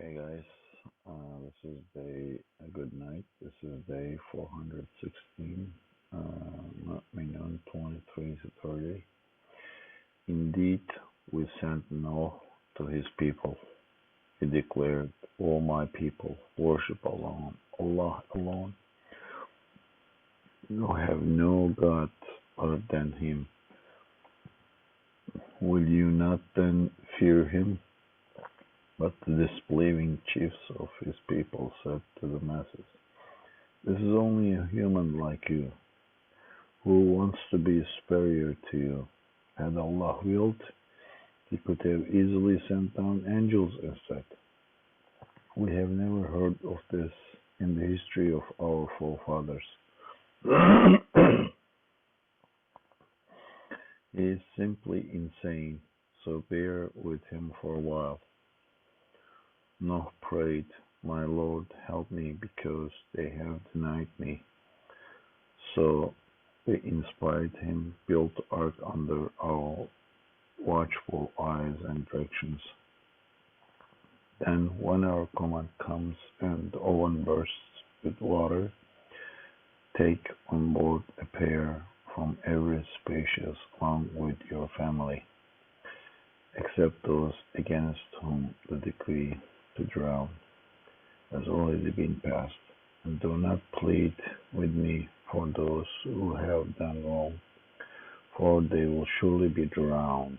Hey guys, this is day, good night. This is day 416, Muminun 23 to 30. Indeed, we sent Noah to his people. He declared, "O my people, worship alone, Allah alone. You have no God other than Him. Will you not then fear Him?" But the disbelieving chiefs of his people said to the masses, "This is only a human like you, who wants to be superior to you. Had Allah willed, He could have easily sent down angels instead. We have never heard of this in the history of our forefathers." He is simply insane, so bear with him for a while. Noah prayed, "My Lord, help me, because they have denied me." So they inspired him, built the ark under our watchful eyes and directions. Then, when our command comes and the oven bursts with water, take on board a pair from every species along with your family, except those against whom the decree to drown has already been passed, and do not plead with me for those who have done wrong, for they will surely be drowned.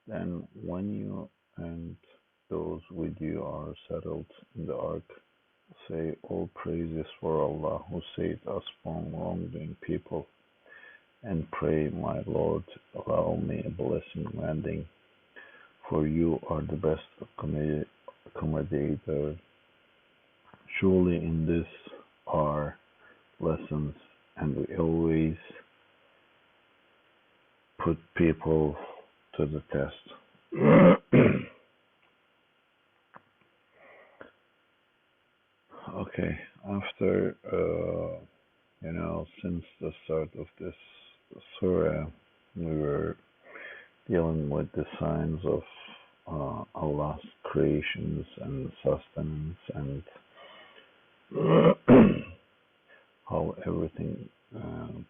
Then, when you and those with you are settled in the ark, say, "All praises for Allah who saved us from wrongdoing people," and pray, "My Lord, allow me a blessing landing, for you are the best accommodator." Surely in this are lessons, and we always put people to the test. Okay, after since the start of this surah, we were dealing with the signs of Allah's creations and sustenance, and how everything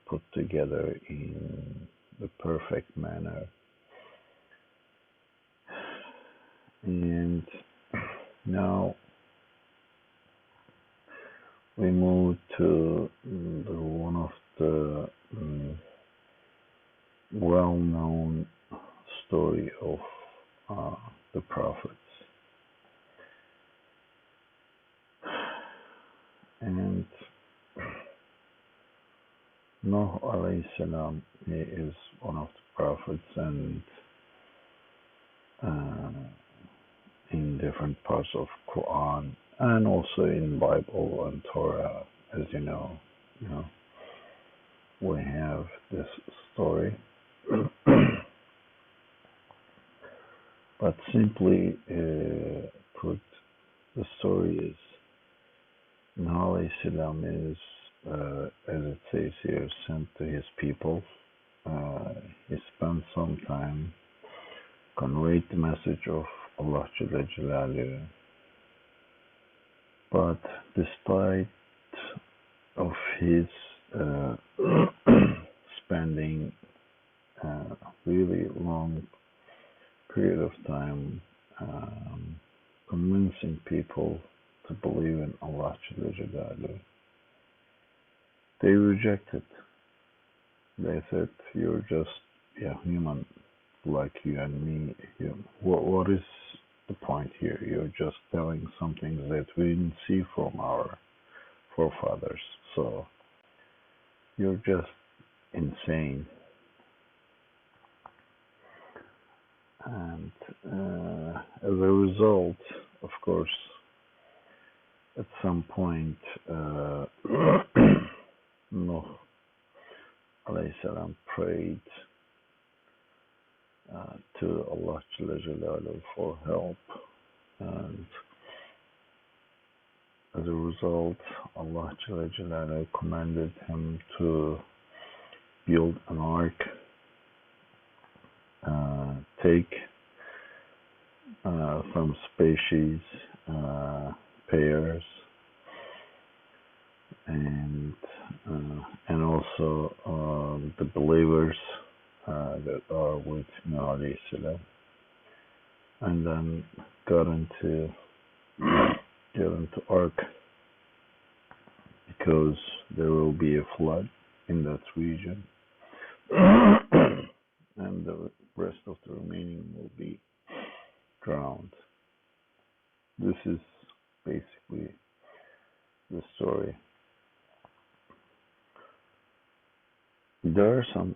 put together in the perfect manner. And now we move to one of the well-known story of the prophets. And Nuh alayhi salam, he is one of the prophets, and in different parts of Quran and also in Bible and Torah, as you know, we have this story. But simply put, the story is Nuh alayhi salam is, as it says here, sent to his people. He spent some time conveyed the message of Allah Jalla Jalaluhu. But despite of his spending a really long period of time convincing people to believe in Allah Jalla Jalaluhu, they rejected. They said, "You're just human like you and me. What is the point here? You're just telling something that we didn't see from our forefathers. So you're just insane." And as a result, of course, at some point, Nuh alayhi salam prayed to Allah Jalla Jalaluhu for help, and as a result, Allah Jalla Jalaluhu commanded him to build an ark, take some species, pairs, and and also the believers that are with Nabi Salam, and then got into Ark because there will be a flood in that region, and the rest of the remaining will be drowned. This is basically the story. There are some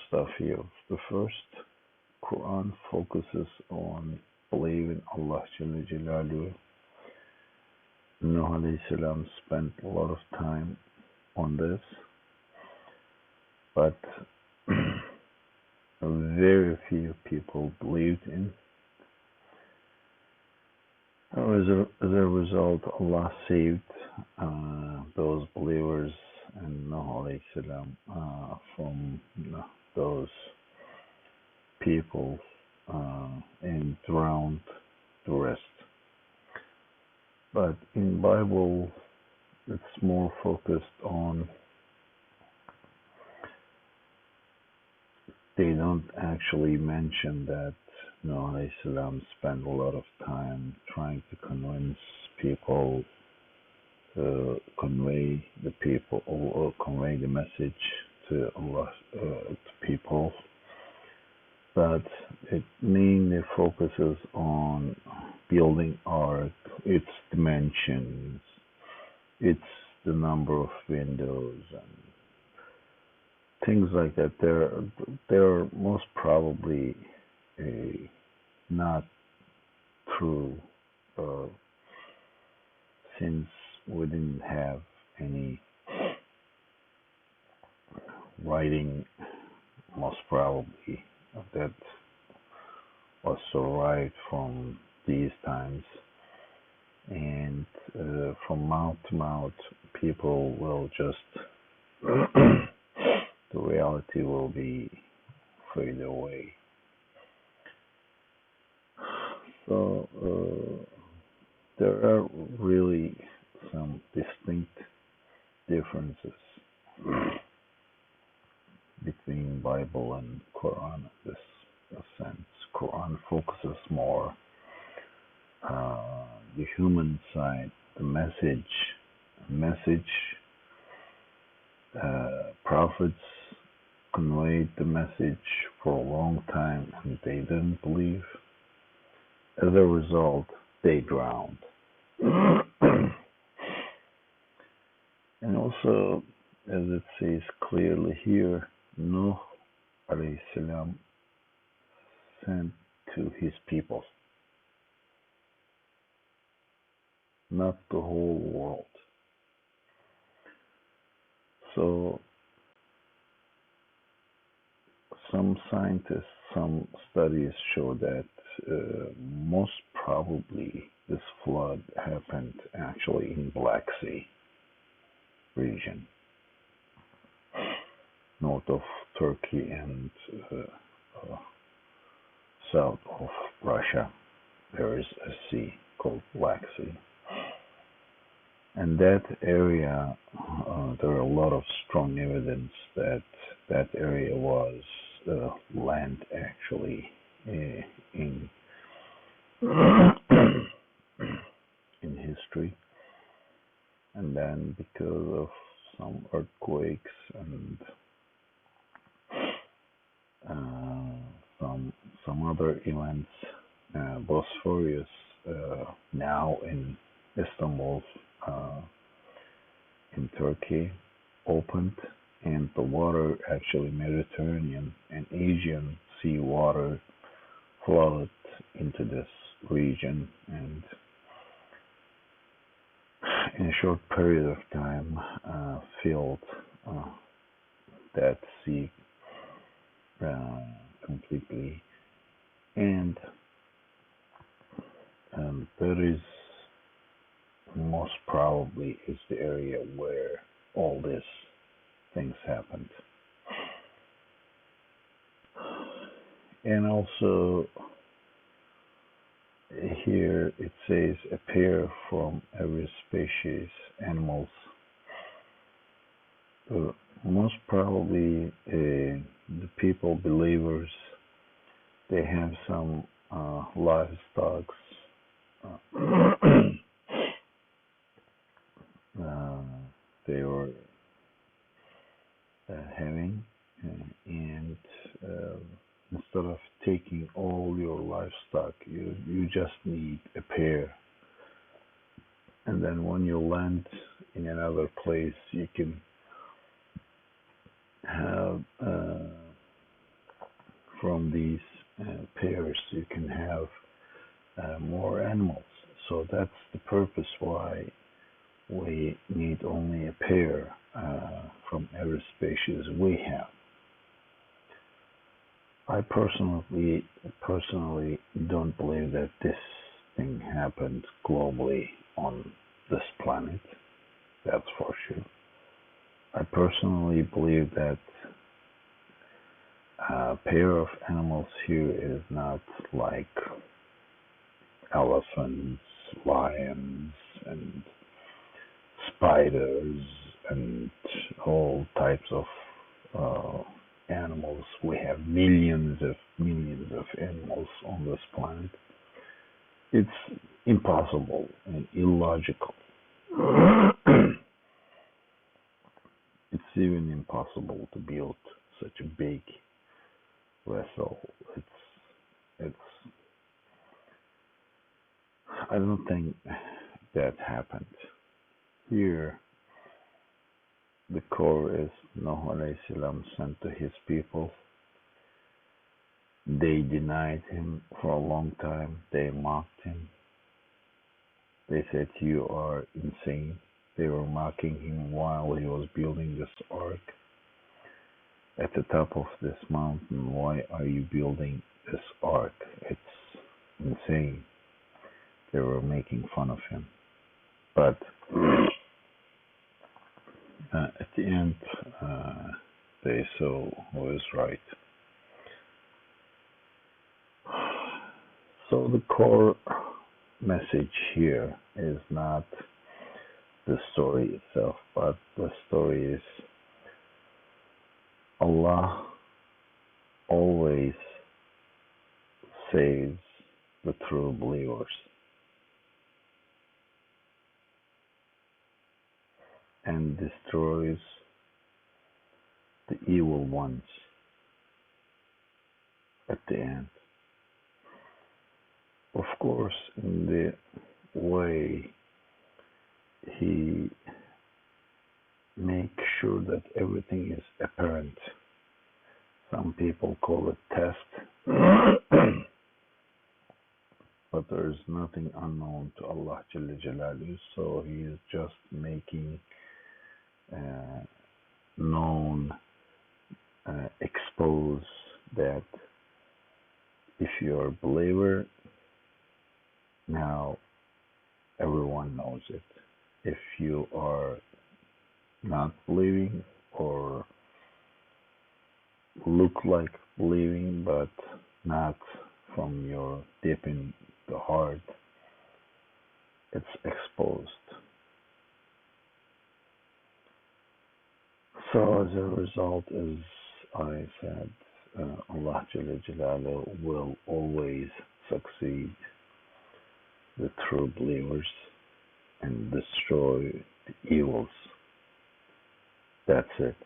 stuff here. The first Quran focuses on believing Allah Jalla Jalaluhu. Nuh alayhi salam spent a lot of time on this, but very few people believed in. As a result, Allah saved those believers and Nuh alayhi salam from those people and drowned the rest. But in Bible, it's more focused on, they don't actually mention that Nuh alayhi salam spent a lot of time trying to convince people to convey the people or convey the message to Allah to people, but it mainly focuses on building art, its dimensions, its the number of windows and things like that. They're most probably not true, since we didn't have any writing, most probably, that was derived from these times, and from mouth to mouth, people will just the reality will be fade away. So there are really some distinct differences between Bible and Quran in this sense. Quran focuses more the human side, the message. Prophets conveyed the message for a long time and they didn't believe. As a result, they drowned. And also, as it says clearly here, Nuh alayhi salam sent to his people, not the whole world. So some scientists, some studies show that most probably this flood happened actually in Black Sea region, north of Turkey and south of Russia. There is a sea called Black Sea. And that area, there are a lot of strong evidence that that area was land actually in in history. And then because of some earthquakes and some other events, Bosphorus now in Istanbul, in Turkey, opened, and the water, actually Mediterranean and Asian sea water, flowed into this region, and in a short period of time filled that sea completely. And that is most probably is the area where all these things happened. And also Here it says a pair from every species animals. Uh, Most probably the people believers they have some livestock uh, they were having, and uh, instead of taking all your livestock, you just need a pair, and then when you land in another place, you can have from these pairs, you can have more animals. So that's the purpose why we need only a pair from every species we have. I personally don't believe that this thing happened globally on this planet. That's for sure. I personally believe that a pair of animals here is not like elephants, lions, and spiders, and all types of uh, animals. We have millions of animals on this planet. It's impossible and illogical. It's even impossible to build such a big vessel. It's I don't think that happened. Here the core is Nuh alayhi salam sent to his people. They denied him for a long time. They mocked him. They said you are insane. They were mocking him while he was building this ark at the top of this mountain. Why are you building this ark? It's insane. They were making fun of him. But at the end, they saw who is right. So the core message here is not the story itself, but the story is Allah always saves the true believers and destroys the evil ones at the end. Of course, in the way he makes sure that everything is apparent. Some people call it test, but there is nothing unknown to Allah Jalla Jalaluhu, so he is just making uh, known, expose that if you're a believer, now everyone knows it. If you are not believing or look like believing but not from your deep in the heart, it's exposed. So as a result, as I said, Allah Jalla Jalaluhu will always succeed the true believers and destroy the evils. That's it.